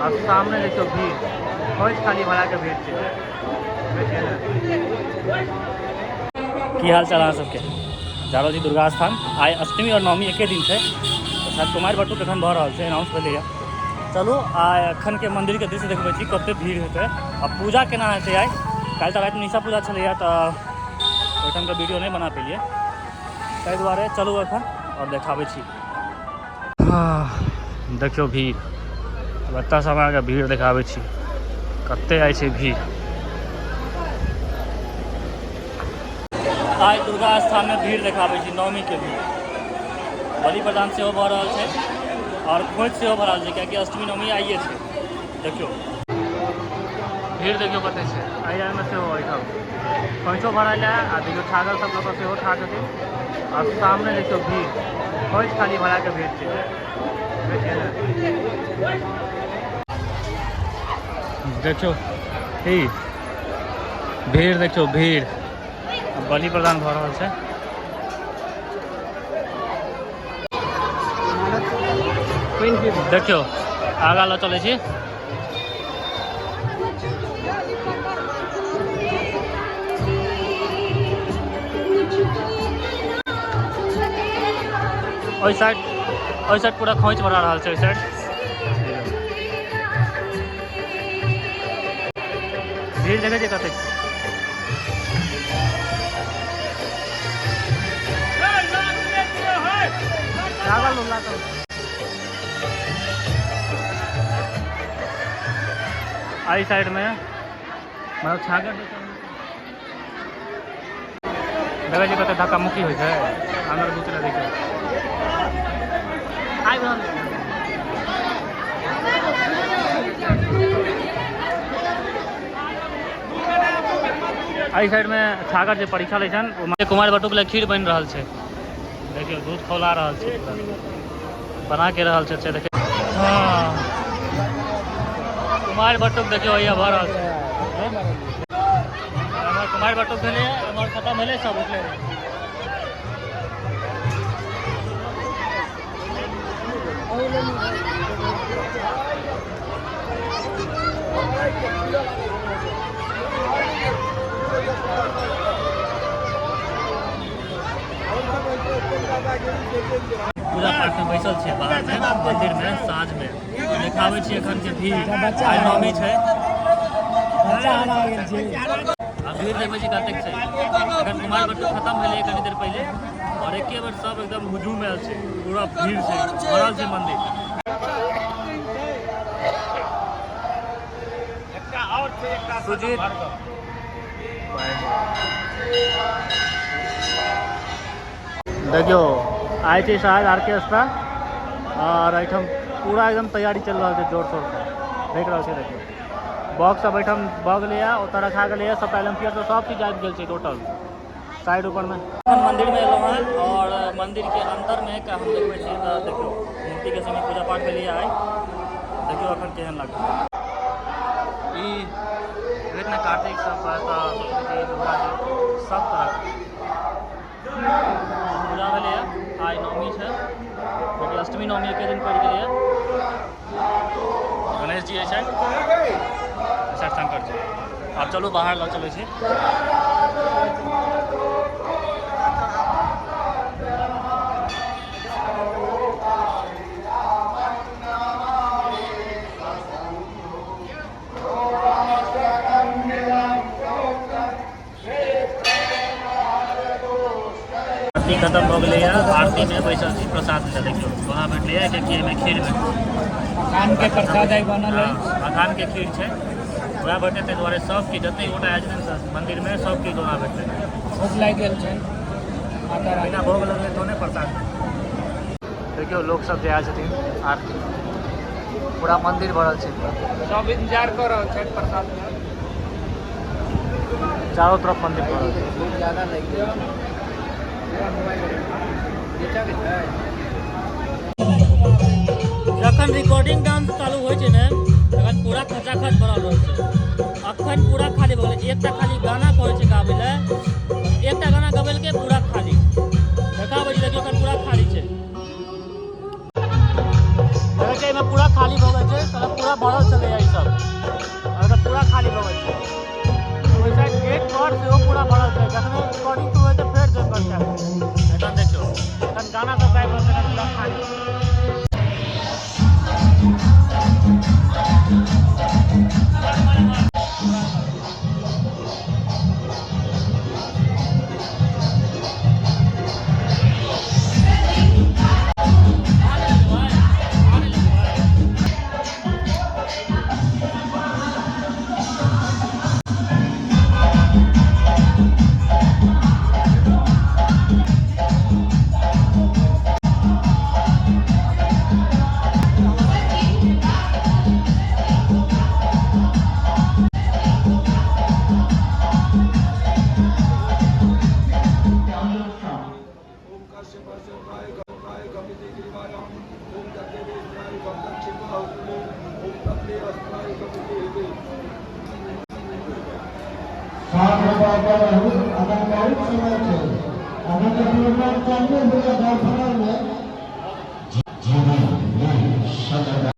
और सामने देखियो भीड़ खोज खाली भरा के भीड़ छै। की हाल चाल अहाँ सबके? जारो जी दुर्गा स्थान आइ अष्टमी और नवमी एके दिन छै। शायद कुमारि बटुक एखन भऽ रहल छै, अनाउंस भेलैए। चलू आइ एखन के मंदिर के दृश्य देखबै छी कते भीड़ हेतै आ पूजा केना हेतै। आइ काल्हि तऽ रातिमे निशा पूजा छलैए तऽ ओहिठाम के वीडियो नहीं बना पेलिए, ताहि दुआरे चलू एखन और देखाबै छी। देखियो भीड़, एतऽ से हमरा भीड़ देखाबै छी कते आइ छै भीड़। आइ दुर्गा स्थान में भीड़ देखाबै छी, नवमी के भीड़। बलि प्रदान सेहो भऽ रहल छै और खोज सेहो भऽ रहल छै, कियाकि अष्टमी नवमी आइए छै। देखियो भीड़ देखियो कते छै। आइ में सेहो ओहिठाम खोइछो भराइल है आ देखियो छागल सब लोग सेहो ठाढ़ छथिन और सामने देखियो भीड़ खोज खाली भरा के भीड़ छै। देखियो ही भीड़, देखियो भीड़ बलि प्रदान भऽ रहल छै। देखियो आगाँ लऽ चलै छी। ओहि साइड पूरा खोइच भरा रहल छै। ओहि साइड भीड़ देखै छै कते। आई साइड में मतलब छागर देखै छी कते धक्का मुक्की होइ छै अंदर घुसले। देखियो आई साइड में छागर जे परीक्षा लै छन कुमारि बटुक ले खीर बनि रहल छै। देखियो दूध खौला रहल छै, बना के रहल छै। देखियो कुमारि बटुक देखियो ये भऽ रहल छै। कुमारि बटुक भेलै हमर खत्म भेलै, सब उठले। पूजा पाठ में बैसल छै बाहर में मंदिर में साँझ में देखाबै छी एखन के भीड़। आइ नवमी छै, भीड़ देखबै छी कतेक छै। एखन कुमारि बटुक खत्म भेलै कनी देर पहिले और एके बेर सब एकदम हुजूम में आयल छै, पूरा भीड़ छै, भरल छै मंदिर। सुजीत देखियो आइ छै शायद ऑर्केस्ट्रा और एहिठाम पूरा एकदम तैयारी चल रहा है जोर शोर से। देख रहल छै देखियो बॉक्स सब एहिठाम भऽ गेलैए, ओतऽ रखा गेलैए सब पैलेंथियर तो सब चीज आबि गेल छै टोटल साइड ऊपर में। मंदिर में एलहुँ हैं और मंदिर के अंदर में हम देखबै छी तऽ देखियो मूर्ति के समय पूजा पाठ भेलैए आइ। देखियो एखन केहन लागत ई कृष्ण कार्तिक सब दुर्गा जी सब तरह पूजा भेलैए। आइ नवमी छै, क्योंकि अष्टमी नवमी एके दिन पड़ि गेलैए। गणेश जी छै, शंकर जी। आब चलू बाहर लऽ चलै छी। खत्म हो गई है, आरती में बैसल छी प्रसाद ले। देखियो वहाँ भेटलै है कि एहिमे खीर भेट मखान के प्रसाद आई बनल है, मखान के खीर छै वहाँ भेटै। ताहि दुआरे सब की जते गोटा आयल छथिन मंदिर में सब की वहाँ भेटलै। भोग लागि गेल छै, बिना भोग लगले तो नहीं प्रसाद। देखियो लोग सब जे आयल छथिन आरती, पूरा मंदिर भरल छै, सब इंतजार कर रहल छै प्रसाद। चारों तरफ मंदिर भरल छै, बहुत ज्यादा लागि गेल छै। जखन रिकॉर्डिंग डांस चालू होइ छै ने तखन पूरा खचाखच भरल रहै छै। अखन पूरा खाली भऽ गेलै, एकटा खाली गाना कहै छै गाबै लए, एकटा गाना गबेलकै पूरा खाली। देखाबै छी देखियो अखन पूरा खाली छै, देखै छै एहिमे पूरा खाली भऽ गेल छै, पूरा भरल छै। Akan baik semacam, akan kebetulan kami berada